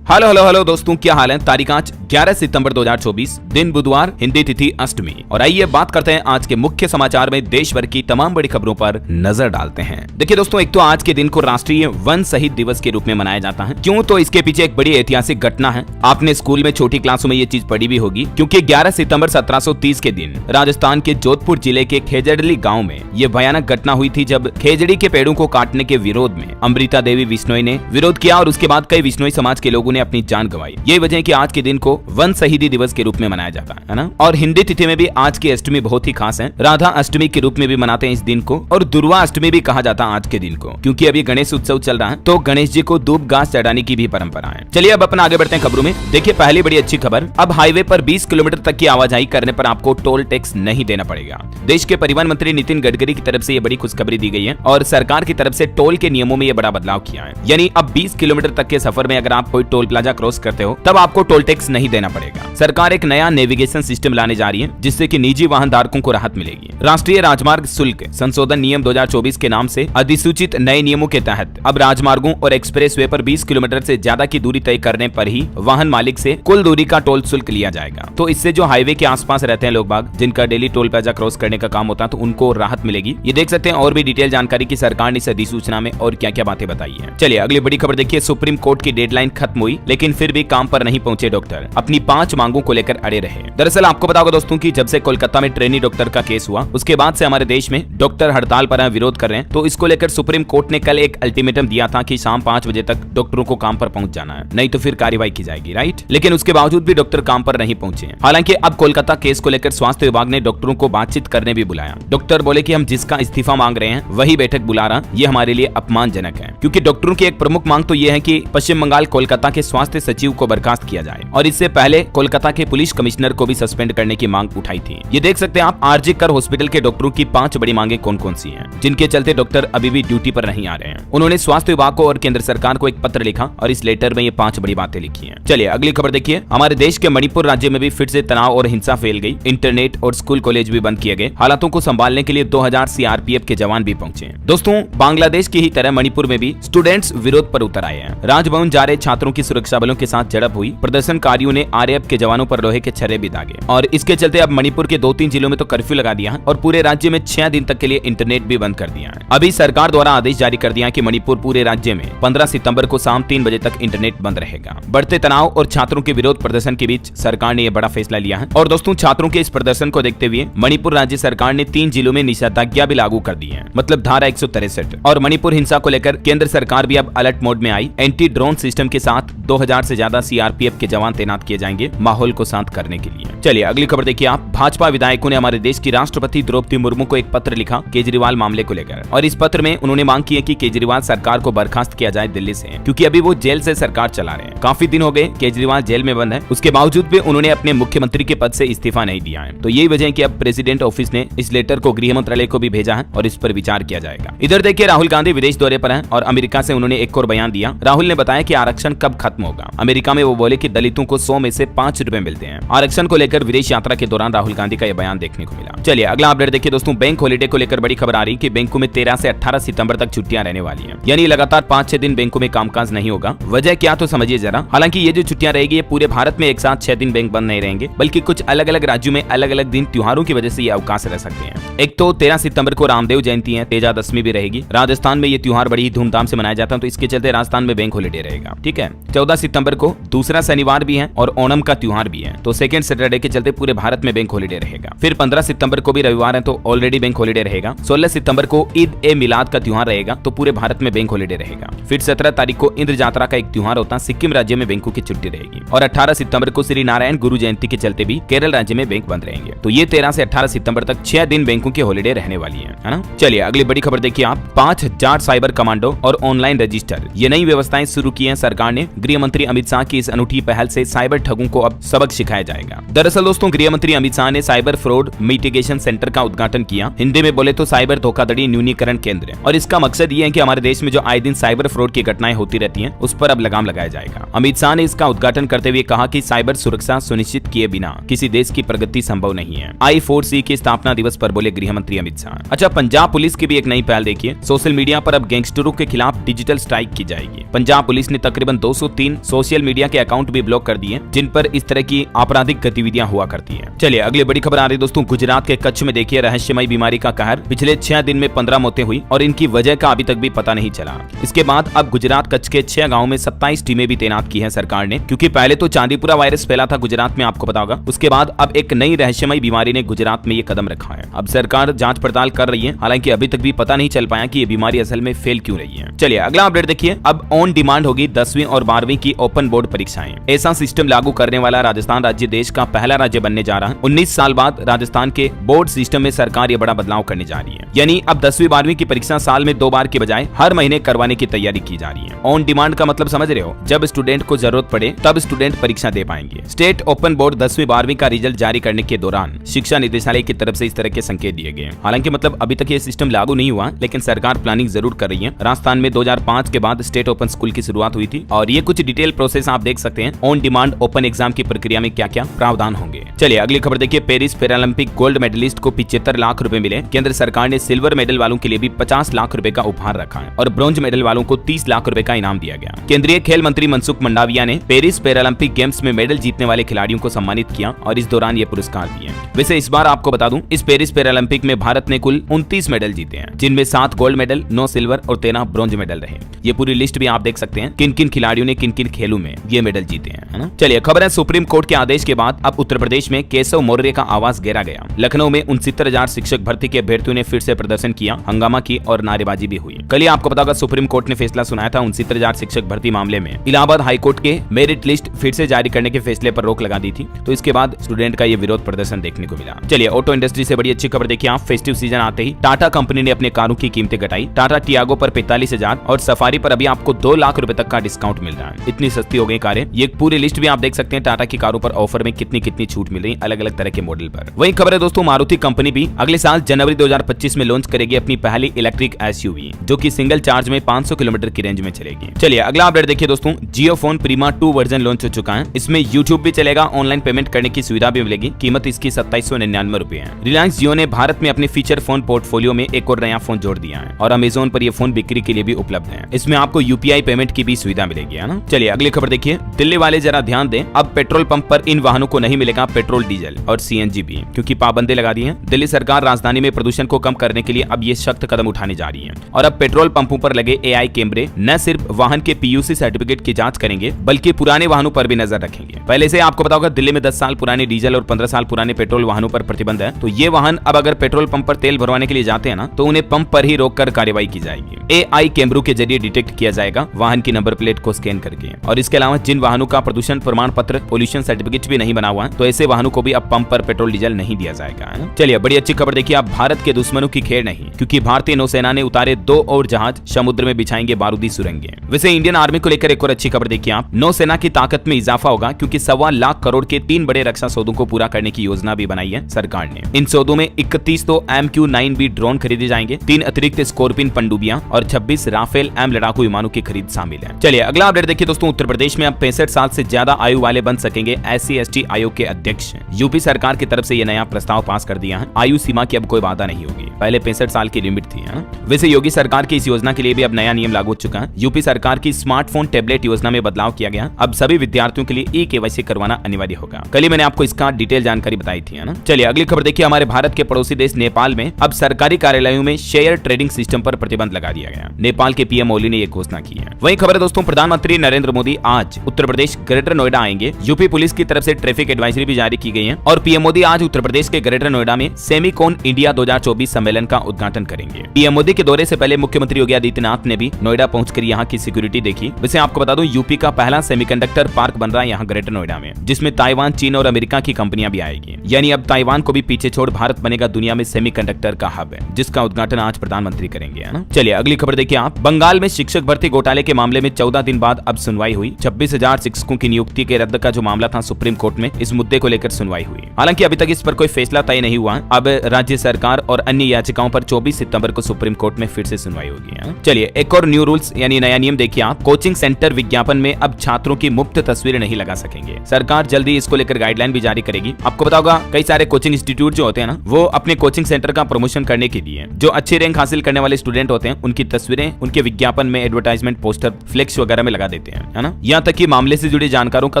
Hello hello hello दोस्तों, क्या हाल है। तारीख आज 11 सितंबर 2024, दिन बुधवार, हिंदी तिथि अष्टमी। और आइए बात करते हैं आज के मुख्य समाचार में देश भर की तमाम बड़ी खबरों पर नजर डालते हैं। देखिए दोस्तों, एक तो आज के दिन को राष्ट्रीय वन शहीद दिवस के रूप में मनाया जाता है। क्यों? तो इसके पीछे एक बड़ी ऐतिहासिक घटना है। आपने स्कूल में छोटी क्लासों में ये चीज पढ़ी भी होगी, क्योंकि 11 सितंबर 1730 के दिन राजस्थान के जोधपुर जिले के खेजड़ली गाँव में यह भयानक घटना हुई थी, जब खेजड़ी के पेड़ों को काटने के विरोध में अमृता देवी बिश्नोई ने विरोध किया और उसके बाद कई बिश्नोई समाज के लोगों ने अपनी जान गंवाई। यही वजह है कि आज के दिन को वन शहीदी दिवस के रूप में मनाया जाता है ना। और हिंदी तिथि में भी आज की अष्टमी बहुत ही खास है। राधा अष्टमी के रूप में भी मनाते हैं इस दिन को, और दुर्वा अष्टमी भी कहा जाता है आज के दिन को, क्योंकि अभी गणेश उत्सव चल रहा है, तो गणेश जी को दूब घास चढ़ाने की भी परंपरा है। चलिए अब अपन आगे बढ़ते हैं खबरों में। देखिए पहली बड़ी अच्छी खबर, अब हाईवे पर 20 किलोमीटर तक की आवाजाही करने पर आपको टोल टैक्स नहीं देना पड़ेगा। देश के परिवहन मंत्री नितिन गडकरी की तरफ से ये बड़ी खुशखबरी दी गई है और सरकार की तरफ से टोल के नियमों में ये बड़ा बदलाव किया है। यानी अब 20 किलोमीटर तक के सफर में अगर आप कोई टोल प्लाजा क्रॉस करते हो तब आपको टोल टैक्स नहीं देना पड़ेगा। सरकार एक नया नेविगेशन सिस्टम लाने जा रही है, जिससे कि निजी वाहन धारकों को राहत मिलेगी। राष्ट्रीय राजमार्ग शुल्क संशोधन नियम 2024 के नाम से अधिसूचित नए नियमों के तहत अब राजमार्गों और एक्सप्रेसवे पर 20 किलोमीटर से ज्यादा की दूरी तय करने पर ही वाहन मालिक से कुल दूरी का टोल शुल्क लिया जाएगा। तो इससे जो हाईवे के आसपास रहते हैं लोग बाग, जिनका डेली टोल प्लाजा क्रॉस करने का काम होता है, तो उनको राहत मिलेगी। ये देख सकते हैं और भी डिटेल जानकारी की सरकार ने इस अधिसूचना में और क्या क्या बातें बताई है। चलिए अगली बड़ी खबर देखिए। सुप्रीम कोर्ट की डेडलाइन खत्म हुई, लेकिन फिर भी काम पर नहीं पहुंचे डॉक्टर, अपनी 5 मांगों को लेकर अड़े रहे। दरअसल आपको बताओ दोस्तों कि जब से कोलकाता में ट्रेनी डॉक्टर का केस हुआ, उसके बाद से हमारे देश में डॉक्टर हड़ताल पर विरोध कर रहे हैं। तो इसको लेकर सुप्रीम कोर्ट ने कल एक अल्टीमेटम दिया था कि शाम 5 बजे तक डॉक्टरों को काम पर पहुंच जाना है, नहीं तो फिर कार्रवाई की जाएगी, राइट। लेकिन उसके बावजूद भी डॉक्टर काम पर नहीं पहुंचे। हालांकि अब कोलकाता केस को लेकर स्वास्थ्य विभाग ने डॉक्टरों को बातचीत करने भी बुलाया। डॉक्टर बोले कि हम जिसका इस्तीफा मांग रहे हैं वही बैठक बुला रहा, ये हमारे लिए अपमानजनक है। क्योंकि डॉक्टरों की एक प्रमुख मांग तो ये है कि पश्चिम बंगाल कोलकाता के स्वास्थ्य सचिव को बर्खास्त किया जाए, और इससे पहले कोलकाता के पुलिस कमिश्नर को भी सस्पेंड करने की मांग उठाई थी। ये देख सकते हैं आप आरजी कर हॉस्पिटल के डॉक्टरों की 5 बड़ी मांगे कौन कौन सी हैं, जिनके चलते डॉक्टर अभी भी ड्यूटी पर नहीं आ रहे हैं। उन्होंने स्वास्थ्य विभाग को और केंद्र सरकार को एक पत्र लिखा और इस लेटर में ये 5 बड़ी बातें लिखी हैं। चलिए अगली खबर देखिए। हमारे देश के मणिपुर राज्य में भी फिर से तनाव और हिंसा फैल गई। इंटरनेट और स्कूल कॉलेज भी बंद किए गए। हालातों को संभालने के लिए 2000 सीआरपीएफ के जवान भी पहुंचे। दोस्तों, बांग्लादेश की ही तरह मणिपुर में भी स्टूडेंट्स विरोध पर उतर आए हैं। राजभवन जा रहे छात्रों की सुरक्षा बलों के साथ झड़प हुई। प्रदर्शनकारियों ने आरएएफ के जवानों पर लोहे के छर्रे भी दागे, और इसके चलते अब मणिपुर के 2-3 जिलों में तो कर्फ्यू लगा दिया है और पूरे राज्य में 6 दिन तक के लिए इंटरनेट भी बंद कर दिया है। अभी सरकार द्वारा आदेश जारी कर दिया है कि मणिपुर पूरे राज्य में 15 सितंबर को शाम 3 बजे तक इंटरनेट बंद रहेगा। बढ़ते तनाव और छात्रों के विरोध प्रदर्शन के बीच सरकार ने यह बड़ा फैसला लिया है। और दोस्तों, छात्रों के इस प्रदर्शन को देखते हुए मणिपुर राज्य सरकार ने 3 जिलों में निषेधाज्ञा भी लागू कर दी है, मतलब धारा 163। और मणिपुर हिंसा को लेकर केंद्र सरकार भी अब अलर्ट मोड में आई। एंटी ड्रोन सिस्टम के साथ 2000 से ज्यादा सीआरपीएफ के जवान तैनात किए जाएंगे माहौल को शांत करने के लिए। चलिए अगली खबर देखिए आप। भाजपा विधायकों ने हमारे देश की राष्ट्रपति द्रौपदी मुर्मू को एक पत्र लिखा केजरीवाल मामले को लेकर, और इस पत्र में उन्होंने मांग की है कि केजरीवाल सरकार को बर्खास्त किया जाए दिल्ली से, क्योंकि अभी वो जेल से सरकार चला रहे हैं। काफी दिन हो गए केजरीवाल जेल में बंद है, उसके बावजूद भी उन्होंने अपने मुख्यमंत्री के पद से इस्तीफा नहीं दिया है। तो यही वजह है कि अब प्रेसिडेंट ऑफिस ने इस लेटर को गृह मंत्रालय को भी भेजा है और इस पर विचार किया जाएगा। इधर देखिए, राहुल गांधी विदेश दौरे पर हैं और अमेरिका से उन्होंने एक और बयान दिया। राहुल ने बताया कि आरक्षण कब खत्म होगा। अमेरिका में वो बोले कि दलितों को 100 में से 5 रुपए मिलते हैं। आरक्षण को लेकर विदेश यात्रा के दौरान राहुल गांधी का यह बयान देखने को मिला। चलिए अगला अपडेट देखिए दोस्तों। बैंक हॉलिडे को लेकर बड़ी खबर आ रही है कि बैंकों में 13 से 18 सितंबर तक छुट्टियां रहने वाली हैं। यानी लगातार 5-6 दिन बैंकों में कामकाज नहीं होगा। वजह क्या तो समझिए जरा। हालांकि ये जो छुट्टियां रहेगी ये पूरे भारत में एक साथ 6 दिन बैंक बंद नहीं रहेंगे, बल्कि कुछ अलग अलग राज्यों में अलग अलग दिन त्योहारों की वजह से ये अवकाश रह सकते हैं। एक तो 13 सितंबर को रामदेव जयंती है, तेजा दशमी भी रहेगी। राजस्थान में ये त्योहार बड़ी धूमधाम से मनाया जाता है, तो इसके चलते राजस्थान में बैंक हॉलिडे रहेगा। ठीक है। 14 सितंबर को दूसरा शनिवार भी है और ओणम का त्योहार भी है, तो सेकंड सैटरडे के चलते पूरे भारत में बैंक हॉलिडे रहेगा। फिर 15 सितंबर को भी रविवार है, तो ऑलरेडी बैंक हॉलिडे रहेगा। 16 सितंबर को ईद ए मिलाद का त्योहार रहेगा, तो पूरे भारत में बैंक हॉलिडे रहेगा। फिर 17 तारीख को इंद्र जात्रा का एक त्योहार होता है, सिक्किम राज्य में बैंकों की छुट्टी रहेगी। और 18 सितंबर को श्री नारायण गुरु जयंती के चलते भी केरल राज्य में बैंक बंद रहेंगे। तो ये 13 से 18 सितंबर तक 6 दिन बैंकों की हॉलिडे रहने वाली है ना। चलिए अगली बड़ी खबर देखिए आप। 5000 साइबर कमांडो और ऑनलाइन रजिस्टर, ये नई व्यवस्थाएं शुरू की है सरकार ने। गृह मंत्री अमित शाह की इस अनूठी पहल से साइबर ठगों को अब सबक सिखाया जाएगा। दरअसल दरअसल दोस्तों गृह मंत्री अमित शाह ने साइबर फ्रॉड मिटिगेशन सेंटर का उद्घाटन किया। हिंदी में बोले तो साइबर धोखाधड़ी न्यूनीकरण केंद्र। और इसका मकसद ये है कि हमारे देश में जो आए दिन साइबर फ्रॉड की घटनाएं होती रहती हैं उस पर अब लगाम लगाया जाएगा। अमित शाह ने इसका उद्घाटन करते हुए कहा कि साइबर सुरक्षा सुनिश्चित किए बिना किसी देश की प्रगति संभव नहीं है। I4C के स्थापना दिवस पर बोले गृह मंत्री अमित शाह। अच्छा, पंजाब पुलिस की भी एक नई पहल देखिए। सोशल मीडिया पर अब गैंगस्टरों के खिलाफ डिजिटल स्ट्राइक की जाएगी। पंजाब पुलिस ने तकरीबन 203 सोशल मीडिया के अकाउंट भी ब्लॉक कर दिए जिन पर इस तरह की आपराधिक गतिविधियां हुआ करती है। चलिए अगली बड़ी खबर आ रही है दोस्तों, गुजरात के कच्छ में देखिए रहस्यमयी बीमारी का कहर। पिछले 6 दिन में 15 मौतें हुई और इनकी वजह का अभी तक भी पता नहीं चला। इसके बाद अब गुजरात कच्छ के 6 गाँव में 27 टीमें भी तैनात की है सरकार ने, क्योंकि पहले तो चांदीपुरा वायरस फैला था गुजरात में, आपको पता होगा। उसके बाद अब एक नई रहस्यमयी बीमारी ने गुजरात में ये कदम रखा है। अब सरकार जांच पड़ताल कर रही है, हालांकि अभी तक भी पता नहीं चल पाया कि ये बीमारी असल में फैल क्यों रही है। चलिए अगला अपडेट देखिए। अब ऑन डिमांड होगी 10वीं और 12वीं की ओपन बोर्ड परीक्षाएं। ऐसा सिस्टम लागू करने वाला राजस्थान राज्य देश का पहला राज्य बनने जा रहा है। 19 साल बाद राजस्थान के बोर्ड सिस्टम में सरकार ये बड़ा बदलाव करने जा रही है। यानी अब 10वीं 12वीं की परीक्षा साल में 2 बार की बजाय हर महीने करवाने की तैयारी की जा रही है। ऑन डिमांड का मतलब समझ रहे हो, जब स्टूडेंट को जरूरत पड़े तब स्टूडेंट परीक्षा दे पाएंगे। स्टेट ओपन बोर्ड 10वीं 12वीं का रिजल्ट जारी करने के दौरान शिक्षा निदेशालय की तरफ से इस तरह के संकेत दिए गए। हालांकि मतलब अभी तक ये सिस्टम लागू नहीं हुआ, लेकिन सरकार प्लानिंग जरूर कर रही है। राजस्थान में 2005 के बाद स्टेट ओपन स्कूल की शुरुआत हुई थी और ये कुछ डिटेल प्रोसेस आप देख सकते हैं। ऑन डिमांड ओपन एग्जाम की प्रक्रिया में क्या क्या प्रावधान होंगे। चलिए अगली खबर देखिए। पेरिस पैरालंपिक गोल्ड मेडलिस्ट को 75 लाख रुपए मिले। केंद्र सरकार ने सिल्वर मेडल वालों के लिए भी 50 लाख रुपए का उपहार रखा है और ब्रॉन्ज मेडल वालों को 30 लाख रुपए का इनाम दिया गया। केंद्रीय खेल मंत्री मनसुख मंडाविया ने पेरिस पैरालंपिक गेम्स में मेडल जीतने वाले खिलाड़ियों को सम्मानित किया और इस दौरान ये पुरस्कार दिए। वैसे इस बार आपको बता दूं, इस पेरिस पैरालंपिक में भारत ने कुल 29 मेडल जीते हैं, जिनमें 7 गोल्ड मेडल, 9 सिल्वर और 13 ब्रॉन्ज मेडल रहे। ये पूरी लिस्ट भी आप देख सकते हैं किन किन खिलाड़ियों ने किन किन खेलों में ये मेडल जीते हैं, है ना। चलिए खबर है, सुप्रीम कोर्ट के आदेश के बाद अब उत्तर प्रदेश में केशव मौर्य का आवास घेरा गया। लखनऊ में 69,000 शिक्षक भर्ती के अभ्यर्थियों ने फिर से प्रदर्शन किया, हंगामा की और नारेबाजी भी हुई। कल ही आपको पता होगा सुप्रीम कोर्ट ने फैसला सुनाया था 69,000 शिक्षक भर्ती मामले में। इलाहाबाद हाईकोर्ट के मेरिट लिस्ट फिर से जारी करने के फैसले पर रोक लगा दी थी, तो इसके बाद स्टूडेंट का ये विरोध प्रदर्शन देखने को मिला। चलिए ऑटो इंडस्ट्री से बड़ी अच्छी खबर देखिए आप। फेस्टिव सीजन आते ही टाटा कंपनी ने अपने कारों की कीमतें घटाई। टाटा टियागो पर 45,000 और सफारी पर अभी आपको 2 लाख रुपए तक का डिस्काउंट मिल रहा है। इतनी सस्ती हो गई कारें। ये पूरी लिस्ट भी आप देख सकते हैं टाटा की कारों पर ऑफर में कितनी कितनी छूट मिल रही अलग अलग तरह के मॉडल पर। वही खबर है दोस्तों, मारुति कंपनी भी अगले साल जनवरी 2025 में लॉन्च करेगी अपनी पहली इलेक्ट्रिक एसयूवी, जो कि सिंगल चार्ज में 500 किलोमीटर की रेंज में चलेगी। चलिए अगला अपडेट देखिए दोस्तों, जियो फोन प्रीमा 2 वर्जन लॉन्च हो चुका है। इसमें यूट्यूब भी चलेगा, ऑनलाइन पेमेंट करने की सुविधा भी मिलेगी। कीमत इसकी 2799 रुपए है। रिलायंस जियो ने भारत में अपने फीचर फोन पोर्टफोलियो में एक और नया फोन जोड़ दिया है और अमेजोन पर यह फोन बिक्री के लिए भी उपलब्ध है। इसमें आपको यूपीआई पेमेंट की भी सुविधा मिलेगी, है ना। चलिए अगली खबर देखिए। दिल्ली वाले जरा ध्यान दें, अब पेट्रोल पंप पर इन वाहनों को नहीं मिलेगा पेट्रोल, डीजल और सीएनजी भी, क्योंकि पाबंदी लगा दी है। दिल्ली सरकार राजधानी में प्रदूषण को कम करने के लिए अब ये सख्त कदम उठाने जा रही है और अब पेट्रोल पंपों पर लगे एआई कैमरे न सिर्फ वाहन के पीयूसी सर्टिफिकेट की जांच करेंगे, बल्कि पुराने वाहनों पर भी नजर रखेंगे। पहले से आपको पता होगा दिल्ली में 10 साल पुराने डीजल और 15 साल पुराने पेट्रोल वाहनों पर प्रतिबंध है। तो ये वाहन अब अगर पेट्रोल पंप पर तेल भरवाने के लिए जाते हैं ना, तो उन्हें पंप पर ही रोककर कार्रवाई की जाएगी। एआई कैमरों के जरिए डिटेक्ट किया जाएगा वाहन की नंबर प्लेट को स्कैन करके। और इसके अलावा जिन वाहनों का प्रदूषण प्रमाण पत्र पोल्यूशन सर्टिफिकेट भी नहीं बना हुआ, तो ऐसे वाहनों को भी अब पंप पर पेट्रोल डीजल नहीं दिया जाएगा। चलिए बड़ी अच्छी खबर देखिए, अब भारत के दुश्मनों की खेर नहीं, क्योंकि भारतीय नौसेना ने उतारे 2 और जहाज, समुद्र में बिछाएंगे बारूदी सुरंगें। वैसे इंडियन आर्मी को लेकर एक और अच्छी खबर देखिए आप। नौसेना की ताकत में इजाफा होगा, क्योंकि 1.25 लाख करोड़ के 3 बड़े रक्षा सौदों को पूरा करने की योजना भी बनाई है सरकार ने। इन सौदों में 31 तो MQ-9B ड्रोन खरीदे जाएंगे, 3 अतिरिक्त स्कॉर्पियन पनडुब्बियां और 26 राफेल M लड़ाकू विमानों की खरीद शामिल है। चलिए अगला अपडेट देखिए दोस्तों, उत्तर प्रदेश में अब 65 साल से ज्यादा आयु वाले बन सकेंगे SC/ST आयोग के अध्यक्ष। यूपी सरकार की तरफ से यह नया प्रस्ताव पास कर दिया है। आयु सीमा की अब कोई बाधा नहीं होगी, पहले 65 साल की लिमिट थी। वैसे योगी सरकार की इस योजना के लिए भी अब नया नियम लागू हो चुका है। यूपी सरकार की स्मार्टफोन टैबलेट योजना में बदलाव किया गया। अब सभी विद्यार्थियों के लिए e-KYC करवाना अनिवार्य होगा। कल ही मैंने आपको इसका डिटेल जानकारी बताई थी, है ना। चलिए अगली खबर देखिए, हमारे भारत के पड़ोसी देश नेपाल में अब सरकारी कार्यालयों में शेयर ट्रेडिंग सिस्टम पर प्रतिबंध लगा दिया गया। नेपाल के पीएम ओली ने यह घोषणा की है। वही खबर है दोस्तों, प्रधानमंत्री नरेंद्र मोदी आज उत्तर प्रदेश ग्रेटर नोएडा आएंगे। यूपी पुलिस की तरफ से ट्रैफिक एडवाइजरी भी जारी की गई है और पीएम मोदी आज उत्तर प्रदेश के ग्रेटर नोएडा में सेमीकॉन इंडिया 2024 सम्मेलन का उद्घाटन करेंगे। पीएम मोदी के दौरे से पहले मुख्यमंत्री योगी आदित्यनाथ ने भी नोएडा पहुंचकर यहां की सिक्योरिटी देखी। वैसे आपको बता दूं, यूपी का पहला सेमीकंडक्टर पार्क बन रहा है यहां ग्रेटर नोएडा में, जिसमें ताइवान, चीन और अमेरिका की कंपनियां भी आएगी। यानी अब ताइवान को भी पीछे छोड़ भारत बनेगा दुनिया में सेमीकंडक्टर का हब, जिसका उद्घाटन आज प्रधानमंत्री करेंगे, है ना। चलिए अगली खबर देखिए आप। बंगाल में शिक्षक भर्ती घोटाले के मामले में 14 दिन बाद अब सुनवाई हुई। 26,000 शिक्षकों की नियुक्ति के रद्द का जो मामला था सुप्रीम कोर्ट में, इस मुद्दे को लेकर सुनवाई हुई। हालांकि अभी तक इस पर कोई फैसला तय नहीं हुआ। अब राज्य सरकार और अन्य याचिकाओं पर 24 सितंबर को सुप्रीम कोर्ट में फिर से सुनवाई होगी। चलिए एक और न्यू रूल्स यानी नया नियम देखिए आप। कोचिंग सेंटर विज्ञापन में अब छात्रों की मुफ्त तस्वीरें नहीं लगा सकेंगे। सरकार जल्दी इसको लेकर गाइडलाइन भी जारी करेगी। आपको पता होगा कई सारे कोचिंग इंस्टीट्यूट जो होते हैं ना, वो अपने कोचिंग सेंटर का प्रमोशन करने के लिए जो अच्छी रैंक हासिल करने वाले स्टूडेंट होते हैं उनकी तस्वीरें उनके विज्ञापन में, एडवर्टाइजमेंट, पोस्टर, फ्लेक्स वगैरह में लगा देते हैं, है ना। यहाँ तक कि मामले से जुड़े जानकारों का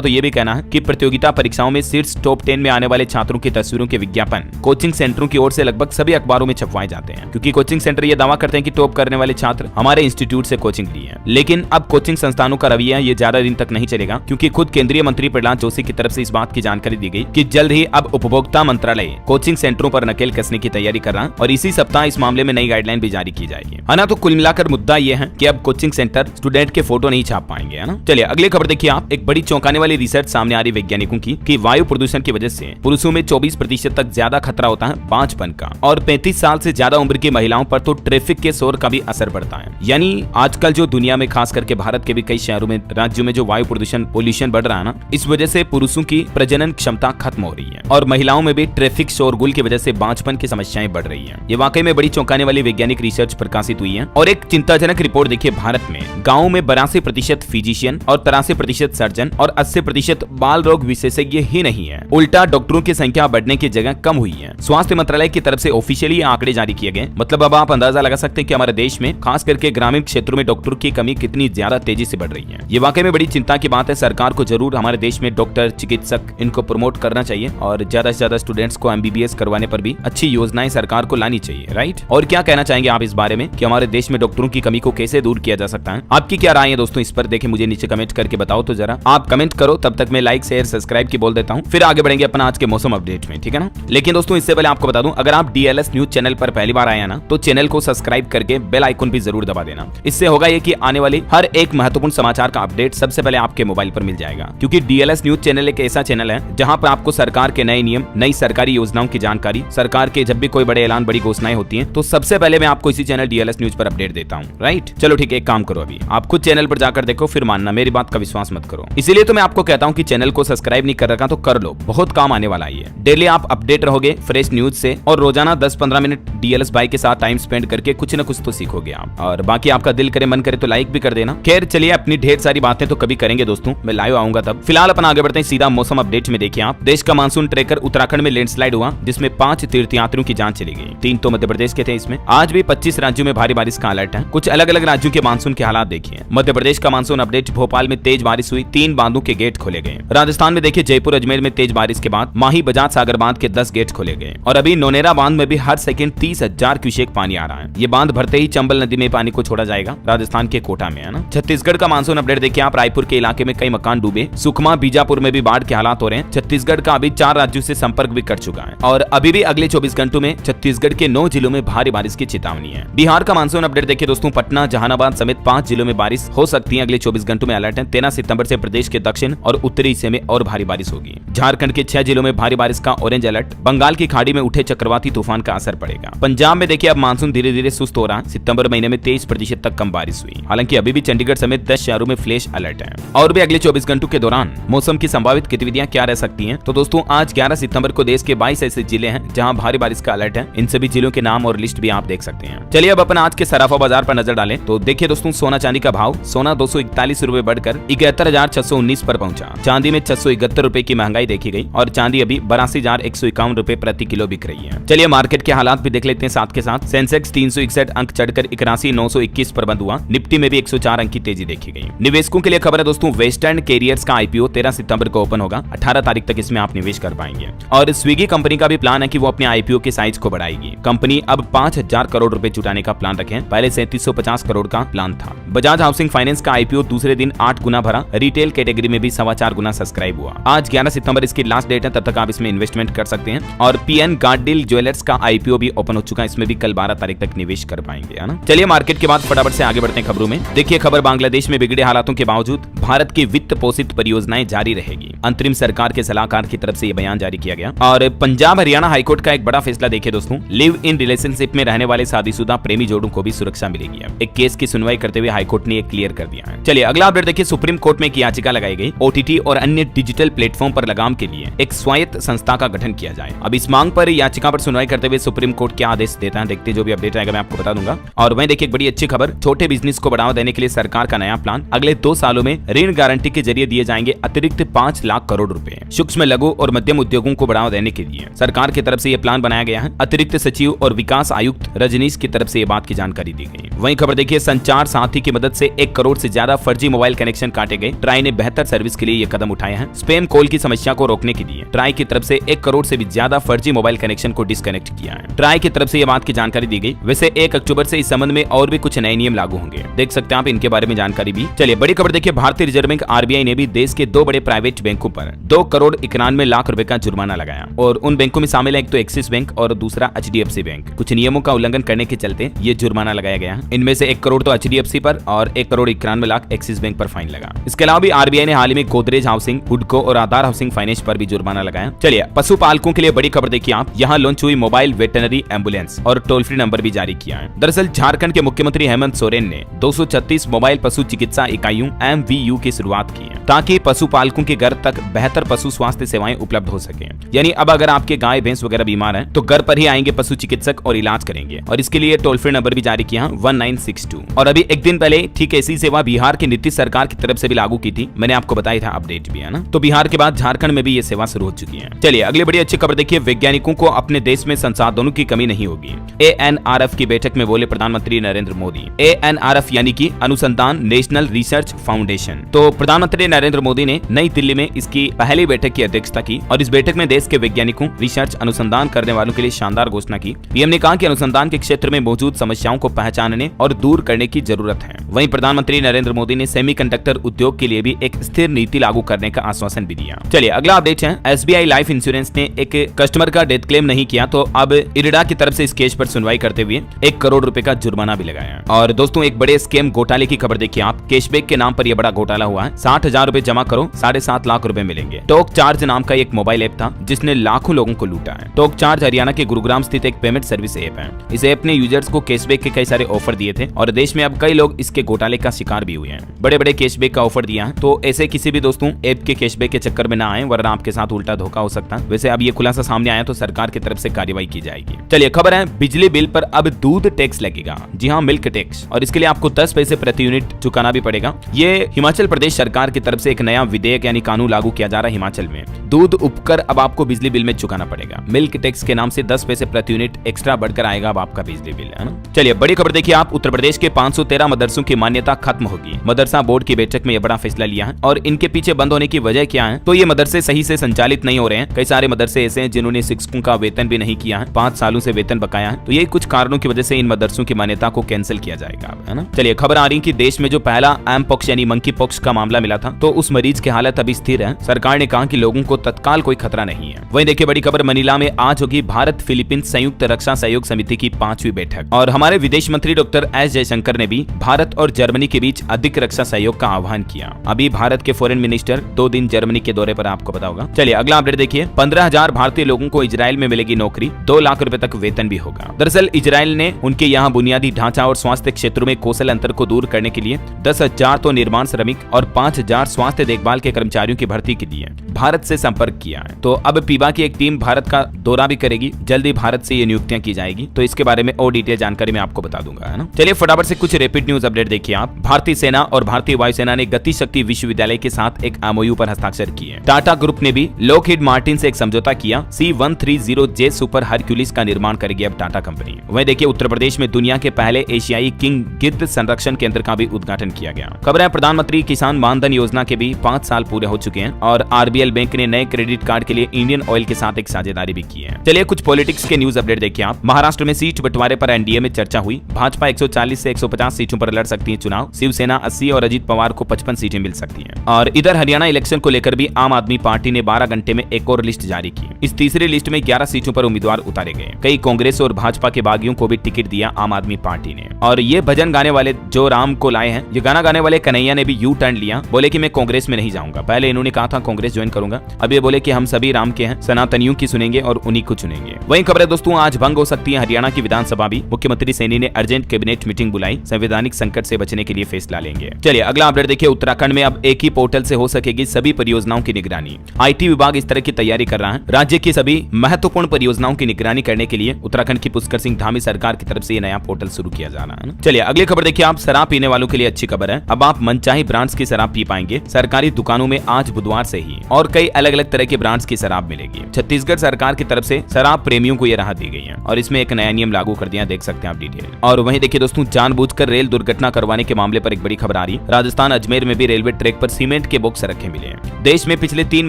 तो ये भी कहना है कि प्रतियोगिता परीक्षाओं में शीर्ष टॉप 10 में आने वाले छात्रों की तस्वीरों के विज्ञापन कोचिंग सेंटरों की ओर से लगभग सभी अखबारों में छपवाए जाते हैं, क्योंकि कोचिंग सेंटर ये दावा करते हैं कि टॉप करने वाले छात्र हमारे इंस्टीट्यूट से कोचिंग ली है। लेकिन अब कोचिंग संस्थानों का रवैया ये ज्यादा दिन तक नहीं चलेगा, क्योंकि खुद केंद्रीय मंत्री प्रहलाद जोशी की तरफ से इस बात की जानकारी दी गई कि जल्द ही अब उपभोक्ता मंत्रालय कोचिंग सेंटरों पर नकेल कसने की तैयारी कर रहा है और इसी सप्ताह इस मामले में नई गाइडलाइन भी जारी की जाएगी, है ना। तो कुल मिलाकर मुद्दा ये है कि अब कोचिंग सेंटर स्टूडेंट के फोटो नहीं छाप पाएंगे, है ना। चलिए अगली खबर देखिए आप। एक बड़ी चौंकाने वाली रिसर्च सामने आ रही वैज्ञानिकों की कि वायु प्रदूषण की वजह से पुरुषों में 24% तक ज्यादा खतरा होता है बांझपन का, और 35 साल से ज्यादा उम्र की महिलाओं पर तो ट्रैफिक के शोर का भी असर पड़ता है। यानी आजकल जो दुनिया में खास करके भारत के भी कई शहरों में, राज्यों में जो वायु प्रदूषण पोल्यूशन बढ़ रहा है ना, इस वजह से पुरुषों की प्रजनन क्षमता खत्म हो रही है और महिलाओं में भी ट्रैफिक शोरगुल की वजह से बांझपन की समस्याएं बढ़ रही है। ये वाकई में बड़ी चौंकाने वाली वैज्ञानिक रिसर्च प्रकाशित हुई है। और एक चिंताजनक रिपोर्ट देखिए, भारत में गाँव में 82% फिजिशियन और 83% सर्जन और 80% बाल रोग विशेषज्ञ ही नहीं है, उल्टा डॉक्टरों की संख्या बढ़ने की जगह कम हुई है। स्वास्थ्य मंत्रालय की तरफ से ऑफिशियली आंकड़े जारी किए गए। मतलब अब आप अंदाजा लगा सकते हैं कि हमारे देश में खास करके ग्रामीण क्षेत्रों में डॉक्टरों की कमी कितनी ज्यादा तेजी से बढ़ रही है। ये वाकई में बड़ी चिंता की बात है। सरकार को जरूर हमारे देश में डॉक्टर, चिकित्सक इनको प्रमोट करना चाहिए और ज्यादा से ज्यादा स्टूडेंट्स को MBBS करवाने पर भी अच्छी योजनाएं सरकार को लानी चाहिए, राइट। और क्या कहना चाहेंगे आप इस बारे में कि हमारे देश में डॉक्टरों की कमी को कैसे दूर किया जा सकता है? आपकी क्या राय है दोस्तों इस पर? देखिए मुझे नीचे कमेंट करके बताओ तो जरा। आप कमेंट करो, तब तक मैं लाइक, शेयर, सब्सक्राइब की बोल देता हूँ, फिर आगे बढ़ेंगे अपना आज के मौसम अपडेट में, ठीक है ना। लेकिन दोस्तों इससे पहले आपको बता दूं, अगर आप DLS न्यूज चैनल पर पहली बार आए हैं ना, तो चैनल को सब्सक्राइब करके बेल आइकन भी जरूर दबा देना। इससे होगा ये कि आने वाली हर एक महत्वपूर्ण समाचार का अपडेट सबसे पहले आपके मोबाइल पर मिल जाएगा, क्योंकि DLS न्यूज चैनल एक ऐसा चैनल है जहां पर आपको सरकार के नए नियम, नई सरकारी योजनाओं की जानकारी, सरकार के जब भी कोई बड़े ऐलान, बड़ी घोषणाएं होती हैं, तो सबसे पहले मैं आपको इसी चैनल DLS न्यूज पर अपडेट देता हूँ, राइट। चलो ठीक है, एक काम करो, अभी आप खुद चैनल पर जाकर देखो, फिर मानना, मेरी बात का विश्वास मत करो। इसीलिए तो मैं आपको कहता हूँ कि चैनल को सब्सक्राइब नहीं कर रखा तो कर लो, बहुत काम आने वाला है। डेली आप अपडेट रहोगे फ्रेश न्यूज से, और रोजाना 10-15 मिनट DLS भाई के साथ टाइम स्पेंड करके कुछ न कुछ तो सीखोगे आप। और बाकी आपका दिल करे, मन करे तो लाइक भी कर देना। खैर चलिए, अपनी ढेर सारी बातें तो कभी करेंगे दोस्तों, मैं लाइव आऊंगा तब। फिलहाल अपन आगे बढ़ते हैं सीधा मौसम अपडेट में। देखिए आप, देश का मानसून ट्रैकर उत्तराखंड में लैंडस्लाइड हुआ, जिसमें 5 तीर्थयात्रियों की जान चली गई। 3 तो मध्य प्रदेश के थे इसमें। आज भी 25 राज्यों में भारी बारिश का अलर्ट है। कुछ अलग अलग राज्यों के मानसून के हालात देखिए। मध्य प्रदेश का मानसून अपडेट, भोपाल में तेज बारिश हुई, 3 बांधों के गेट खोले गए। राजस्थान में देखिए, जयपुर, अजमेर में तेज बारिश के बाद माही बजाज सागर बांध के 10 गेट खोले गए। और अभी नोनेरा बांध में भी हर सेकंड 30,000 क्यूसेक पानी आ रहा है। ये बांध भरते ही चंबल नदी में पानी को छोड़ा जाएगा, राजस्थान के कोटा में, है ना। छत्तीसगढ़ का मानसून अपडेट देखिए आप, रायपुर के इलाके में कई मकान डूबे। सुकमा, बीजापुर में भी बाढ़ के हालात हो रहे हैं। छत्तीसगढ़ का अभी 4 राज्यों से संपर्क भी कर चुका है और अभी भी अगले 24 घंटों में छत्तीसगढ़ के 9 जिलों में भारी बारिश की चेतावनी है। बिहार का मानसून अपडेट देखिए दोस्तों, पटना, जहानाबाद समेत 5 जिलों में बारिश हो सकती है। अगले 24 घंटों में अलर्ट है। 13 सितंबर से प्रदेश के दक्षिण और उत्तरी हिस्से में और भारी बारिश होगी। झारखंड के 6 जिलों में भारी बारिश का ऑरेंज अलर्ट। बंगाल की खाड़ी में उठे चक्रवाती तूफान का असर पड़ेगा। पंजाब में देखिए अब मानसून धीरे धीरे सुस्त हो रहा है। सितंबर महीने में 23% तक कम बारिश हुई। हालांकि अभी भी चंडीगढ़ समेत 10 शहरों में फ्लैश अलर्ट है। और भी अगले 24 घंटों के दौरान मौसम की संभावित गतिविधियां क्या रह सकती हैं? तो दोस्तों आज 11 सितंबर को देश के 22 ऐसे जिले हैं जहां भारी बारिश का अलर्ट है। इन सभी जिलों के नाम और लिस्ट भी आप देख सकते हैं। चलिए अब अपन आज के सराफा बाजार पर नजर डालें तो देखिए दोस्तों, सोना चांदी का भाव, सोना 241 रुपए बढ़कर 71,619 पर पहुंचा। चांदी में 671 रुपए की महंगाई देखी गई और चांदी अभी 82,151 रुपए प्रति किलो बिक रही है। चलिए मार्केट के हालात भी देख लेते हैं साथ के साथ। सेंसेक्स 361 अंक चढ़कर 81,921 पर बंद हुआ। निफ्टी में भी 104 अंक की तेजी देखी गई। निवेशकों के लिए खबर है दोस्तों, वेस्टर्न कैरियर्स का IPO 13 सितंबर को ओपन होगा। 18 तारीख तक इसमें आप निवेश कर पाएंगे। और स्विगी कंपनी का भी प्लान है कि वो अपने IPO के साइज को बढ़ाएगी। कंपनी अब 5,000 करोड़ रुपए जुटाने का प्लान रखे, पहले 3750 करोड़ का प्लान था। बजाज हाउसिंग फाइनेंस का IPO दूसरे दिन 8 गुना भरा। रिटेल कैटेगरी में भी 4.25 गुना सब्सक्राइब हुआ। आज 11 सितंबर इसकी लास्ट डेट है, तब तक आप इसमें इन्वेस्टमेंट कर सकते हैं। और PN गार्डिल ज्वेलर्स का IPO भी ओपन हो चुका है, इसमें भी कल 12 तारीख तक निवेश कर पाएंगे, है ना। चलिए मार्केट के बाद फटाफट से आगे बढ़ते हैं खबरों में। देखिए खबर, बांग्लादेश में बिगड़े हालातों के बावजूद भारत की वित्त पोषित परियोजनाएं जारी रहेगी। अंतरिम सरकार के सलाहकार की तरफ से यह बयान जारी किया गया। और पंजाब हरियाणा हाईकोर्ट का एक बड़ा फैसला देखिए दोस्तों, लिव इन रिलेशनशिप में रहने वाले शादीशुदा प्रेमी जोड़ों को भी सुरक्षा मिलेगी। एक केस की सुनवाई करते हुए हाईकोर्ट ने क्लियर कर दिया है। चलिए अगला अपडेट देखिए, सुप्रीम कोर्ट में एक याचिका लगाई लगाई गई OTT और अन्य डिजिटल प्लेटफॉर्म पर लगाम के लिए एक स्वायत्त संस्था का गठन किया जाए। अब इस मांग पर याचिका पर सुनवाई करते हुए सुप्रीम कोर्ट क्या आदेश देता है, देखते जो भी अपडेट आएगा मैं आपको बता दूंगा। और वहीं देखिए एक बड़ी अच्छी खबर, छोटे बिजनेस को बढ़ावा देने के लिए सरकार का नया प्लान। अगले 2 सालों में ऋण गारंटी के जरिए दिए जाएंगे अतिरिक्त 5 लाख करोड़ रुपए। सूक्ष्म, लघु और मध्यम उद्योगों को बढ़ावा देने के लिए सरकार की तरफ से यह प्लान बनाया गया है। अतिरिक्त सचिव और विकास आयुक्त रजनीश की तरफ से ये बात की जानकारी दी गई। वहीं खबर देखिए, संचार साथी की मदद से 1 करोड़ से ज्यादा फर्जी मोबाइल कनेक्शन काटे गए। ट्राई ने बेहतर सर्विस के लिए ये कदम उठाए हैं। स्पैम कॉल की समस्या को रोकने के लिए ट्राई की तरफ से 1 करोड़ से भी ज्यादा फर्जी मोबाइल कनेक्शन को डिस्कनेक्ट किया है। ट्राई की तरफ से ये बात की जानकारी दी गई। वैसे 1 अक्टूबर से इस संबंध में और भी कुछ नए नियम लागू होंगे, देख सकते हैं आप इनके बारे में जानकारी भी। चलिए बड़ी खबर देखिए, भारतीय रिजर्व बैंक RBI ने भी देश के 2 बड़े प्राइवेट बैंकों पर 2 करोड़ 91 लाख रुपए का जुर्माना लगाया। और उन बैंकों में शामिल है एक तो एक्सिस बैंक और दूसरा HDFC बैंक। कुछ नियमों का उल्लंघन करने के चलते ये जुर्माना लगाया गया। इनमें से 1 करोड़ तो HDFC पर और 1 करोड़ 91 लाख एक्सिस बैंक पर फाइन लगा। इसके अलावा भी RBI ने हाल ही में गोदरेज हाउसिंग, हुडको और आधार हाउसिंग फाइनेंस पर भी जुर्माना लगाया। चलिए पशुपालकों के लिए बड़ी खबर देखिए आप, यहाँ लॉन्च हुई मोबाइल वेटनरी एम्बुलेंस और टोल फ्री नंबर भी जारी किया है। दरअसल झारखंड के मुख्यमंत्री हेमंत सोरेन ने 236 मोबाइल पशु चिकित्सा इकाइयों MVU की शुरुआत की है, ताकि पशुपालकों के घर तक बेहतर पशु स्वास्थ्य सेवाएं उपलब्ध हो सके। यानी अब अगर आपके गाय भैंस वगैरह बीमार है तो घर पर ही आएंगे पशु चिकित्सक और इलाज करेंगे। और इसके लिए टोल फ्री नंबर भी जारी किया 1962। और अभी एक दिन पहले ठीक ऐसी सेवा बिहार की नीतीश सरकार की तरफ से भी लागू की थी, मैंने आपको बताया था, अपडेट भी है ना। तो बिहार के बाद झारखंड में भी ये सेवा शुरू हो चुकी है। चलिए अगली बड़ी अच्छी खबर देखिए, वैज्ञानिकों को अपने देश में संसाधनों की कमी नहीं होगी। ANRF की बैठक में बोले प्रधानमंत्री नरेंद्र मोदी। ANRF यानी कि अनुसंधान नेशनल रिसर्च फाउंडेशन। तो प्रधानमंत्री नरेंद्र मोदी ने नई दिल्ली में इसकी पहली बैठक की अध्यक्षता की और इस बैठक में देश के वैज्ञानिकों, रिसर्च अनुसंधान करने वालों के लिए शानदार घोषणा की। पीएम ने कहा कि अनुसंधान के क्षेत्र में मौजूद समस्याओं को पहचानने और दूर करने की जरूरत है। वहीं प्रधानमंत्री नरेंद्र मोदी ने सेमीकंडक्टर उद्योग के लिए भी एक स्थिर नीति लागू करने का आश्वासन भी दिया। चलिए अगला अपडेट है, SBI लाइफ इंश्योरेंस ने एक कस्टमर का डेथ क्लेम नहीं किया तो अब इरडा की तरफ से इस केस पर सुनवाई करते हुए 1 करोड़ रुपए का जुर्माना भी लगाया। और दोस्तों एक बड़े स्कैम घोटाले की खबर देखिए आप, कैशबैक के नाम पर यह बड़ा घोटाला हुआ है। 60,000 रुपए जमा करो 7.5 लाख रुपए मिलेंगे। टॉक चार्ज नाम का एक मोबाइल ऐप था जिसने लाखों लोगों को लूटा है। टॉक चार्ज हरियाणा के गुरुग्राम स्थित एक पेमेंट सर्विस ऐप है। इस ऐप ने यूजर्स को कैशबैक के कई सारे ऑफर दिए थे और देश में अब कई लोग इसके घोटाले का शिकार भी हुए हैं। बड़े बड़े कैशबैक का ऑफर दिया है, तो ऐसे किसी भी दोस्तों ऐप के कैशबैक के चक्कर में ना आए, वरना आपके साथ उल्टा धोखा हो सकता है। वैसे अब ये खुलासा सामने आया तो सरकार की तरफ से कार्रवाई की जाएगी। चलिए खबर है, बिजली बिल पर अब दूध टैक्स लगेगा। जी हाँ, मिल्क टैक्स, और इसके लिए आपको 10 पैसे प्रति यूनिट चुकाना भी पड़ेगा। ये हिमाचल प्रदेश सरकार की तरफ से एक नया विधेयक यानी कानून लागू किया जा रहा है। हिमाचल में दूध उपकर अब आपको बिजली बिल में चुकाना पड़ेगा। मिल्क टैक्स के नाम से 10 पैसे प्रति यूनिट एक्स्ट्रा बढ़कर आएगा अब आपका बिजली बिल, है ना। चलिए बड़ी खबर देखिए आप, उत्तर प्रदेश के 513 मदरसों की मान्यता खत्म होगी। मदरसा बोर्ड की बैठक में यह बड़ा फैसला लिया है। और इनके पीछे बंद होने की वजह क्या है, तो ये मदरसे सही से संचालित नहीं हो रहे हैं। कई सारे मदरसे ऐसे हैं जिन्होंने शिक्षकों का वेतन भी नहीं किया है, 5 सालों से वेतन बकाया है। तो ये कुछ कारणों की वजह से इन मदरसों की मान्यता को कैंसिल किया जाएगा, है ना। चलिए खबर आ रही कि देश में जो पहला एमपॉक्स यानी मंकी पॉक्स का मामला मिला था, तो उस मरीज की हालत अभी स्थिर है। सरकार ने कहा कि लोगों को तत्काल कोई खतरा नहीं है। वहीं देखिए बड़ी खबर, मनीला में आज होगी भारत फिलीपींस संयुक्त रक्षा सहयोग समिति की 5वीं बैठक। और हमारे विदेश मंत्री डॉक्टर एस जयशंकर ने भी भारत और जर्मनी के बीच अधिक रक्षा सहयोग का आह्वान किया। अभी भारत के फॉरेन मिनिस्टर 2 दिन जर्मनी के दौरे पर, आपको पता होगा। चलिए अगला अपडेट देखिए, 15,000 भारतीय लोगों को इजराइल में मिलेगी नौकरी, 2 लाख रुपए तक वेतन भी होगा। दरअसल इजराइल ने उनके यहाँ बुनियादी ढांचा और स्वास्थ्य क्षेत्रों में कौशल अंतर को दूर करने के लिए 10,000 तो निर्माण श्रमिक और 5,000 स्वास्थ्य देखभाल के कर्मचारियों की भर्ती के लिए भारत से संपर्क किया है। तो अब पीबा की एक टीम भारत का दौरा भी करेगी। जल्दी भारत से ये नियुक्तियां की जाएगी। तो इसके बारे में और डिटेल जानकारी मैं आपको बता दूंगा, है ना। चलिए फटाफट से कुछ रैपिड न्यूज अपडेट देखिए आप। भारतीय सेना और भारतीय वायुसेना ने गति शक्ति विश्वविद्यालय के साथ एक MOU पर हस्ताक्षर किए। टाटा ग्रुप ने भी लॉकहीड मार्टिन से एक समझौता किया। C-130J सुपर हरक्यूलिस का निर्माण करेगी अब टाटा कंपनी। वहीं देखिए उत्तर प्रदेश में दुनिया के पहले एशियाई किंग गिद्ध संरक्षण केंद्र का भी उद्घाटन किया गया। खबर है, प्रधानमंत्री किसान मानधन योजना के भी 5 साल पूरे हो चुके हैं और RBL बैंक ने नए क्रेडिट कार्ड के लिए इंडियन ऑयल के साथ एक साझेदारी भी की है। चलिए कुछ पॉलिटिक्स के न्यूज अपडेट देखिए आप। महाराष्ट्र में सीट बंटवारे पर NDA में चर्चा हुई। भाजपा 140 से 150 सीटों पर लड़ सकती है चुनाव। शिवसेना 80 और अजीत पवार को 55 सीटें मिल सकती हैं। और इधर हरियाणा इलेक्शन को लेकर भी आम आदमी पार्टी ने 12 घंटे में एक और लिस्ट जारी की। इस तीसरी लिस्ट में 11 सीटों पर उम्मीदवार उतारे गए। कई कांग्रेस और भाजपा के बागियों को भी टिकट दिया आम आदमी पार्टी ने। और ये भजन गाने वाले जो राम को लाए हैं, ये गाना गाने वाले कन्हैया ने भी यू टर्न लिया। बोले कि मैं कांग्रेस में नहीं जाऊंगा। पहले इन्होंने कहा था कांग्रेस ज्वाइन करूंगा, अब ये बोले कि हम सभी राम के हैं, सनातनियों की सुनेंगे और उन्हीं को चुनेंगे। वहीं खबर है दोस्तों, आज भंग हो सकती है हरियाणा की विधानसभा भी। मुख्यमंत्री सैनी ने अर्जेंट कैबिनेट मीटिंग बुलाई। संवैधानिक संकट से बचने के लिए फैसला लेंगे। चलिए अगला अपडेट देखिए, उत्तराखंड में अब एक ही पोर्टल से हो सकेगी सभी परियोजनाओं की निगरानी। IT विभाग इस तरह की तैयारी कर रहा है। राज्य की सभी महत्वपूर्ण परियोजनाओं की निगरानी करने के लिए उत्तराखंड की पुष्कर सिंह धामी सरकार की तरफ से ये नया पोर्टल शुरू किया जा रहा है। चलिए अगली खबर देखिए आप। शराब पीने वालों के लिए अच्छी खबर है। अब आप मनचाही ब्रांड्स की शराब पी पाएंगे। सरकारी दुकानों में आज बुधवार से ही और कई अलग अलग तरह के ब्रांड्स की शराब मिलेगी। छत्तीसगढ़ सरकार की तरफ से शराब प्रेमियों को यह राहत दी गई है और इसमें एक नया नियम लागू कर दिया, देख सकते हैं आप डिटेल। और वहीं देखिए दोस्तों, जानबूझकर रेल दुर्घटना करवाने के मामले पर एक बड़ी खबर आ रही है। राजस्थान अजमेर में भी रेलवे ट्रैक पर सीमेंट के बॉक्स रखे मिले हैं। देश में पिछले 3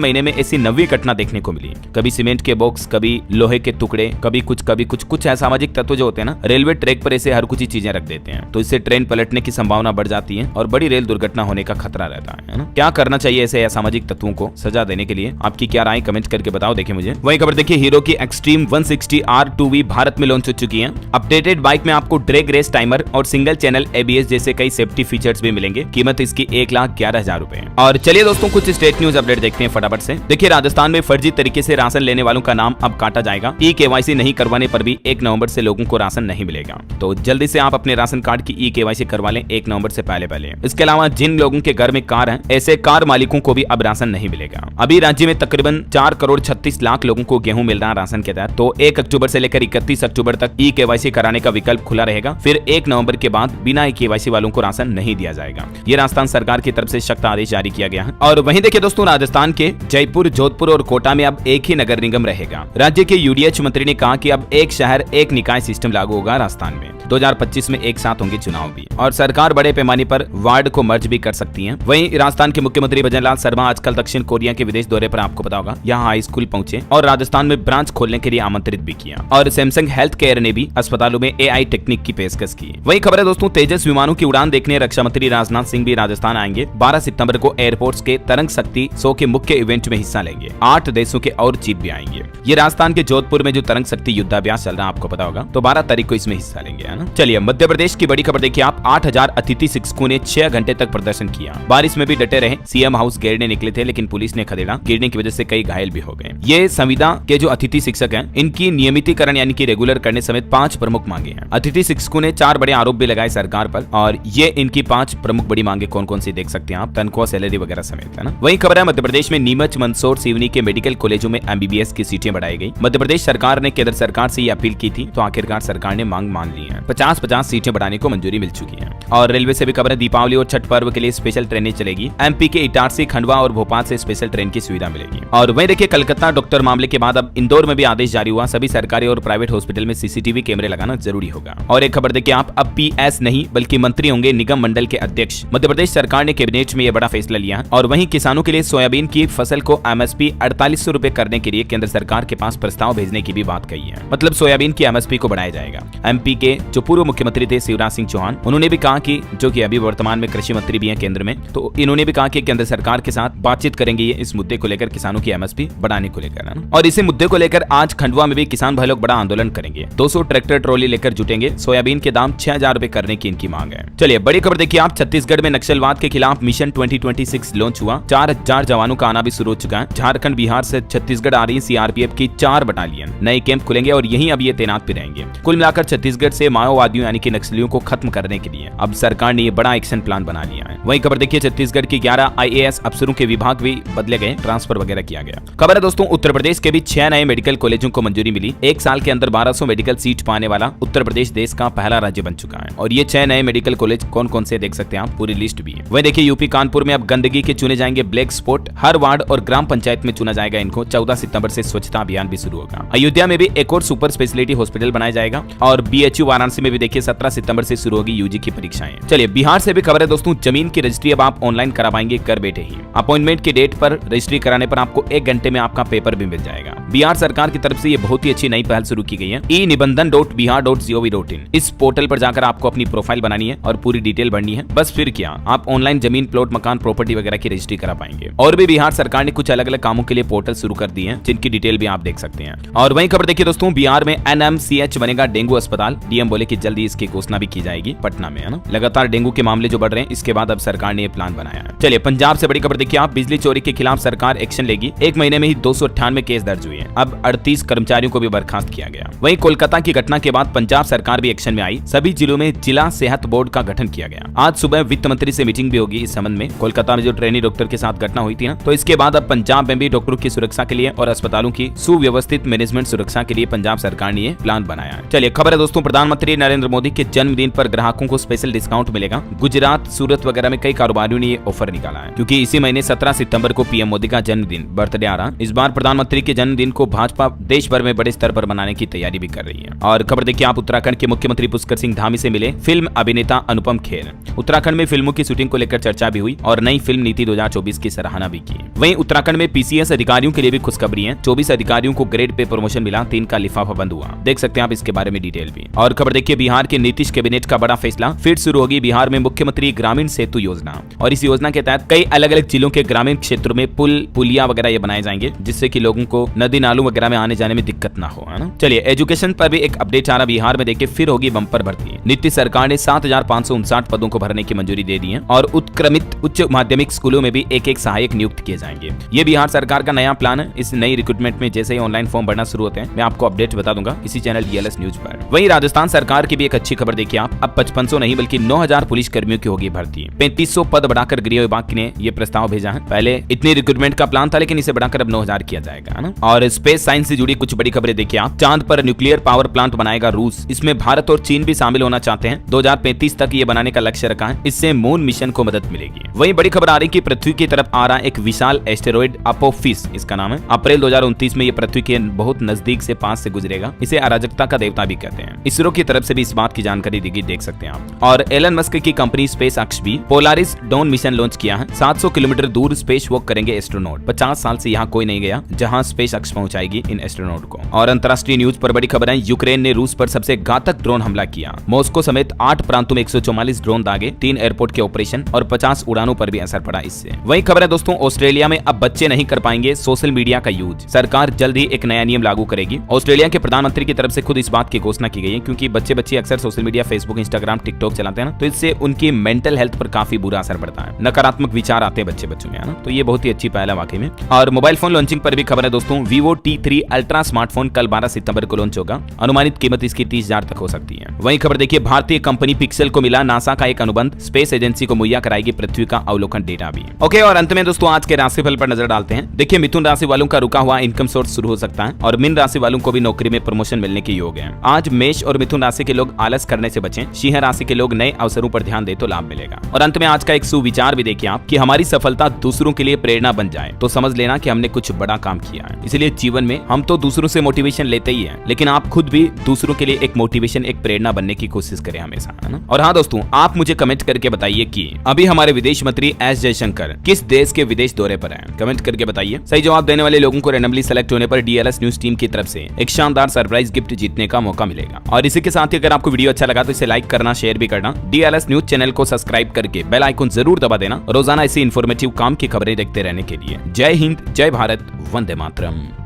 महीने में ऐसी 90 घटना देखने को मिली। कभी सीमेंट के बॉक्स, कभी लोहे के टुकड़े, कभी कुछ असामाजिक तत्व जो होते हैं ना, रेलवे ट्रैक पर ऐसे हर कुछ ही चीजें रख देते हैं, तो इससे ट्रेन पलटने की संभावना बढ़ जाती है और बड़ी रेल दुर्घटना होने का खतरा रहता है ना। क्या करना चाहिए ऐसे असामाजिक तत्वों को सजा देने के लिए? आपकी क्या राय कमेंट करके बताओ, देखिए मुझे। वही खबर देखिए, हीरो की एक्सट्रीम 160 R2V भारत में लॉन्च हो चुकी है। अपडेटेड बाइक में आपको ड्रैग रेस टाइमर और सिंगल चैनल ABS जैसे कई सेफ्टी फीचर्स भी मिलेंगे। कीमत इसकी 1,11,000 रुपए। और चलिए दोस्तों, कुछ स्टेट न्यूज अपडेट देखते हैं फटाफट से। देखिए, राजस्थान में फर्जी तरीके से राशन लेने वालों का नाम अब काटा जाएगा। eKYC नहीं करवाने पर भी 1 नवंबर से लोगों को राशन नहीं मिलेगा, तो जल्दी से आप अपने राशन कार्ड की eKYC करवा लें 1 नवंबर से पहले। इसके अलावा जिन लोगों के घर में कार है, ऐसे कार मालिकों को भी अब राशन नहीं मिलेगा। अभी राज्य में तकरीबन 4,36,00,000 लोगों को गेहूं मिल रहा है राशन के तहत, तो 1 अक्टूबर से लेकर 31 अक्टूबर तक eKYC कराने का विकल्प खुला रहेगा। फिर 1 नवंबर के बाद बिना eKYC वालों को राशन नहीं दिया जाएगा। ये राजस्थान सरकार की तरफ से सख्त आदेश जारी किया गया है। और वहीं देखिए दोस्तों, राजस्थान के जयपुर, जोधपुर और कोटा में अब एक ही नगर निगम रहेगा। राज्य के UDH मंत्री ने कहा कि अब एक शहर एक निकाय सिस्टम लागू होगा राजस्थान में। 2025 में एक साथ होंगे चुनाव भी, और सरकार बड़े पैमाने पर वार्ड को मर्ज भी कर सकती है। वहीं राजस्थान के मुख्यमंत्री भजनलाल शर्मा आजकल दक्षिण कोरिया के विदेश दौरे पर, आपको पता होगा, यहाँ हाई स्कूल पहुंचे और राजस्थान में ब्रांच खोलने के लिए आमंत्रित भी किया। और सैमसंग हेल्थ केयर ने भी अस्पतालों में AI टेक्निक की पेशकश की। वही खबर है दोस्तों, तेजस विमानों की उड़ान देखने रक्षा मंत्री राजनाथ सिंह भी राजस्थान आएंगे। 12 सितंबर को एयरपोर्ट्स के तरंग शक्ति 100 के मुख्य इवेंट में हिस्सा लेंगे। 8 देशों के और चीफ भी आएंगे। ये राजस्थान के जोधपुर में जो तरंग शक्ति युद्धाभ्यास चल रहा है, आपको पता होगा, तो 12 तारीख को इसमें हिस्सा लेंगे, है ना। चलिए मध्य प्रदेश की बड़ी खबर देखिए आप। 8,000 अतिथि शिक्षकों ने 6 घंटे तक प्रदर्शन किया। बारिश में भी डटे रहे। CM हाउस घेरने निकले थे, लेकिन पुलिस ने खदेड़ा। गिरने की वजह से कई घायल भी हो गए। ये संविदा के जो अतिथि शिक्षक हैं, इनकी नियमितीकरण यानी कि रेगुलर करने समेत 5 प्रमुख मांगे हैं। अतिथि शिक्षकों ने 4 बड़े आरोप भी लगाए सरकार पर, और ये इनकी 5 प्रमुख बड़ी मांगे कौन कौन सी देख सकते हैं आप, तनख्वाह, सैलरी वगैरह समेत, है ना। वही खबर है मध्य प्रदेश में नीमच, मंदसौर, सिवनी के मेडिकल कॉलेजों में MBBS की सीटें बढ़ाई गई। मध्य प्रदेश सरकार ने केंद्र सरकार से ये अपील की थी, तो आखिरकार सरकार ने मांग मान ली है। 50-50 सीटें बढ़ाने को मंजूरी मिल चुकी है। और रेलवे से भी खबर है, दीपावली और छठ पर्व के लिए स्पेशल ट्रेनें चलेगी। MP के इटारसी, खंडवा और भोपाल से स्पेशल ट्रेन की सुविधा मिलेगी। और वहीं देखिए, कलकत्ता डॉक्टर मामले के बाद अब इंदौर में भी आदेश जारी हुआ। सभी सरकारी और प्राइवेट हॉस्पिटल में CCTV कैमरे लगाना जरूरी होगा। और एक खबर देखिए आप, अब PS नहीं बल्कि मंत्री होंगे निगम मंडल के अध्यक्ष। मध्य प्रदेश सरकार ने कैबिनेट में यह बड़ा फैसला लिया। और वहीं किसानों के लिए सोयाबीन की फसल को MSP 4800 रुपए करने के लिए केंद्र सरकार के पास प्रस्ताव भेजने की भी बात कही है। मतलब सोयाबीन की MSP को बढ़ाया जाएगा। MP के जो पूर्व मुख्यमंत्री थे शिवराज सिंह चौहान, उन्होंने भी कहा कि जो कि अभी वर्तमान में कृषि मंत्री भी हैं केंद्र में, तो इन्होंने भी कहा कि केंद्र सरकार के साथ बातचीत करेंगे ये इस मुद्दे को लेकर, किसानों की MSP बढ़ाने को लेकर, है ना। और इसी मुद्दे को लेकर आज खंडवा में भी किसान भाई लोग बड़ा आंदोलन करेंगे। 200 ट्रैक्टर ट्रॉली लेकर जुटेंगे। सोयाबीन के दाम 6,000 रुपए करने की इनकी मांग है। चलिए बड़ी खबर देखिए आप, छत्तीसगढ़ में नक्सलवाद के खिलाफ मिशन 2026 लॉन्च हुआ। 4,000 जवानों का आना भी शुरू हो चुका है। झारखंड, बिहार से छत्तीसगढ़ आ रही CRPF की 4 बटालियन नए कैंप खुलेंगे और यहीं अब ये तैनात भी रहेंगे। कुल मिलाकर छत्तीसगढ़ से माओवादियों यानी कि नक्सलियों को खत्म करने के लिए अब सरकार ने ये बड़ा एक्शन प्लान बना लिया है। वही खबर देखिए, छत्तीसगढ़ की 11 IAS अफसरों के विभाग भी बदले गए, ट्रांसफर वगैरह किया गया। खबर है दोस्तों, उत्तर प्रदेश के भी 6 नए मेडिकल कॉलेजों को मंजूरी मिली। 1 साल के अंदर 1200 मेडिकल सीट पाने वाला उत्तर प्रदेश देश का पहला राज्य बन चुका है। और ये 6 नए मेडिकल कॉलेज कौन कौन से देख सकते हैं आप, पूरी लिस्ट भी है। वही देखिए, यूपी कानपुर में अब गंदगी के चुने जाएंगे ब्लैक स्पॉट। हर वार्ड और ग्राम पंचायत में चुना जाएगा इनको। 14 सितंबर से स्वच्छता अभियान भी शुरू होगा। अयोध्या में भी एक और सुपर स्पेशलिटी हॉस्पिटल बनाया जाएगा। और BHU वाराणसी में भी देखिए 17 सितंबर से शुरू होगी UG की परीक्षाएं। चलिए बिहार से भी खबर है दोस्तों, जमीन की रजिस्ट्री अब आप ऑनलाइन करा पाएंगे घर बैठे ही। अपॉइंटमेंट की डेट पर रजिस्ट्री कराने पर आपको 1 घंटे में आपका पेपर भी मिल जाएगा। बिहार सरकार की तरफ से ये बहुत ही अच्छी नई पहल शुरू की गई है। e-निबंधन.bihar.gov.in इस पोर्टल पर जाकर आपको अपनी प्रोफाइल बनानी है और पूरी डिटेल भरनी है। बस फिर क्या, आप ऑनलाइन जमीन, प्लॉट, मकान, प्रॉपर्टी वगैरह की रजिस्ट्री करा पाएंगे। और भी बिहार सरकार ने कुछ अलग अलग कामों के लिए पोर्टल शुरू कर दिए हैं, जिनकी डिटेल भी आप देख सकते हैं। और वहीं खबर देखिए दोस्तों, बिहार में NMCH बनेगा डेंगू अस्पताल। DM बोले कि जल्दी इसकी घोषणा भी की जाएगी पटना में, है ना। लगातार डेंगू के मामले जो बढ़ रहे हैं, इसके बाद अब सरकार ने ये प्लान बनाया है। चलिए पंजाब से बड़ी खबर देखिए आप, बिजली चोरी के खिलाफ सरकार एक्शन लेगी। 1 महीने में ही 298 केस दर्ज हुए। हुई है। अब 38 कर्मचारियों को भी बर्खास्त किया गया। वहीं कोलकाता की घटना के बाद पंजाब सरकार भी एक्शन में आई। सभी जिलों में जिला सेहत बोर्ड का गठन किया गया। आज सुबह वित्त मंत्री से मीटिंग भी होगी इस संबंध में। कोलकाता में जो ट्रेनी डॉक्टर के साथ घटना हुई थी ना, तो इसके बाद अब पंजाब में भी डॉक्टरों की सुरक्षा के लिए और अस्पतालों की सुव्यवस्थित मैनेजमेंट सुरक्षा के लिए पंजाब सरकार ने प्लान बनाया है। चलिए खबर है दोस्तों, प्रधानमंत्री नरेंद्र मोदी के जन्मदिन पर ग्राहकों को स्पेशल डिस्काउंट मिलेगा। गुजरात, सूरत वगैरह में कई कारोबारियों ने ये ऑफर निकाला है, क्योंकि इसी महीने 17 सितंबर को पीएम मोदी का जन्मदिन बर्थडे आ रहा। इस बार प्रधानमंत्री के जन्मदिन को भाजपा देश भर में बड़े स्तर पर मनाने की तैयारी भी कर रही है। और खबर देखिए आप, उत्तराखंड के मुख्यमंत्री पुष्कर सिंह धामी से मिले फिल्म अभिनेता अनुपम खेर। उत्तराखंड में फिल्मों की शूटिंग को लेकर चर्चा भी हुई और नई फिल्म नीति 2024 की सराहना भी की। वहीं उत्तराखंड में पीसीएस अधिकारियों के लिए भी खुशखबरी है। 24 अधिकारियों को ग्रेड पे प्रमोशन मिला, 3 का लिफाफा बंद हुआ। देख सकते हैं आप इसके बारे में डिटेल भी। और खबर देखिए, बिहार के नीतीश कैबिनेट का बड़ा फैसला, फिर शुरू होगी बिहार में मुख्यमंत्री ग्रामीण सेतु योजना। और इस योजना के तहत कई अलग अलग जिलों के ग्रामीण क्षेत्रों में पुल, पुलिया वगैरह ये बनाए जाएंगे, जिससे कि लोगों को नदी नालों वगैरह में आने जाने में दिक्कत ना हो, है ना। चलिए एजुकेशन पर भी एक अपडेट आ रहा। बिहार में देखिए फिर होगी बम्पर भर्ती। नीतीश सरकार ने 7,559 पदों को भरने की मंजूरी दे दी है और उत्क्रमित उच्च माध्यमिक स्कूलों में भी एक सहायक नियुक्त किए जाएंगे। ये बिहार सरकार का नया प्लान है। इस नई रिक्रूटमेंट में जैसे ही ऑनलाइन फॉर्म भरना शुरू होते हैं, मैं आपको अपडेट बता दूंगा इसी चैनल DLS न्यूज पर। वहीं राजस्थान सरकार की भी एक अच्छी खबर देखिए आप, अब 5500 नहीं बल्कि 9000 पुलिस कर्मियों की होगी भर्ती। 3500 पद बढ़ाकर गृह विभाग ने ये प्रस्ताव भेजा है। पहले इतनी रिक्रूटमेंट का प्लान था, लेकिन इसे बढ़ाकर अब 9000 किया जाएगा, है ना। और स्पेस साइंस से जुड़ी कुछ बड़ी खबरें देखिए आप, चांद पर न्यूक्लियर पावर प्लांट बनाएगा रूस। इसमें भारत और चीन भी शामिल होना चाहते हैं। 2035 तक ये बनाने का लक्ष्य रखा है। इससे मून मिशन को मदद मिलेगी। वहीं बड़ी खबर आ रही कि पृथ्वी की तरफ आ रहा एक विशाल एस्टेरॉइड अपोफिस, इसका नाम है। अप्रैल 2029 में ये पृथ्वी के बहुत नजदीक से पास से गुजरेगा। इसे अराजकता का देवता भी कहते हैं। इसरो की तरफ से भी इस बात की जानकारी दी गई, देख सकते हैं आप। और एलन मस्क की कंपनी स्पेस एक्स भी पोलारिस डॉन मिशन लॉन्च किया है। 700 किलोमीटर दूर स्पेस वॉक करेंगे एस्ट्रोनॉट। 50 साल से यहाँ कोई नहीं गया, जहाँ स्पेस एक्स पहुंचाएगी इन एस्ट्रोनॉट को। और अंतरराष्ट्रीय न्यूज पर बड़ी खबर है, यूक्रेन ने रूस पर सबसे घातक ड्रोन हमला किया। मॉस्को समेत 8 प्रांतों में 144 ड्रोन दागे, 3 एयरपोर्ट के ऑपरेशन और 50 उड़ानों पर भी असर पड़ा इससे। वही खबर है दोस्तों, ऑस्ट्रेलिया में अब बच्चे नहीं कर पाएंगे सोशल मीडिया का यूज। सरकार जल्द ही एक नया नियम लागू करेगी। ऑस्ट्रेलिया के प्रधानमंत्री की तरफ से खुद इस बात की घोषणा की गई है, क्योंकि बच्चे अक्सर social media Facebook, Instagram, TikTok चलाते हैं ना, तो इससे उनकी मेंटल हेल्थ पर काफी बुरा असर पड़ता है। नकारात्मक विचार आते हैं बच्चों में, है ना। तो ये बहुत ही अच्छी पहल है वाकई में। और मोबाइल फोन लॉन्चिंग पर भी खबर है दोस्तों, Vivo T3 अल्ट्रा स्मार्टफोन कल 12 सितंबर को लॉन्च होगा। अनुमानित कीमत इसकी 30,000 तक हो सकती है। वहीं खबर देखिए, भारतीय कंपनी पिक्सल को मिला नासा का एक अनुबंध, स्पेस एजेंसी को मुहैया कराएगी पृथ्वी का अवलोकन डेटा भी। ओके, और अंत में दोस्तों आज के राशिफल पर नजर डालते हैं। देखिए मिथुन राशि वालों का रुका हुआ इनकम सोर्स शुरू हो सकता है और मीन राशि वालों को भी नौकरी में प्रमोशन मिलने के योग है। आज मेष और मिथुन राशि के लोग आलस करने से बचें। सिंह राशि के लोग नए अवसरों पर ध्यान दे तो लाभ मिलेगा। और अंत में आज का एक सुविचार भी देखिए आप, कि हमारी सफलता दूसरों के लिए प्रेरणा बन जाए तो समझ लेना कि हमने कुछ बड़ा काम किया है। इसलिए जीवन में हम तो दूसरों से मोटिवेशन लेते ही हैं, लेकिन आप खुद भी दूसरों के लिए एक मोटिवेशन, एक प्रेरणा बनने की कोशिश करें हमेशा, है ना। और हाँ दोस्तों, आप मुझे कमेंट करके बताइए कि अभी हमारे विदेश मंत्री एस जयशंकर किस देश के विदेश दौरे पर हैं। कमेंट करके बताइए। सही जवाब देने वाले लोगों को रैंडमली सेलेक्ट होने पर DLS न्यूज टीम की तरफ से एक शानदार सरप्राइज गिफ्ट जीतने का मौका मिलेगा। और इसी के साथ ही अगर आपको वीडियो अच्छा लगा तो इसे लाइक करना, शेयर भी करना। DLS न्यूज चैनल को सब्सक्राइब करके बेल आइकन जरूर दबा देना, रोजाना ऐसी इन्फॉर्मेटिव काम की खबरें देखते रहने के लिए। जय हिंद, जय भारत, वंदे मातरम।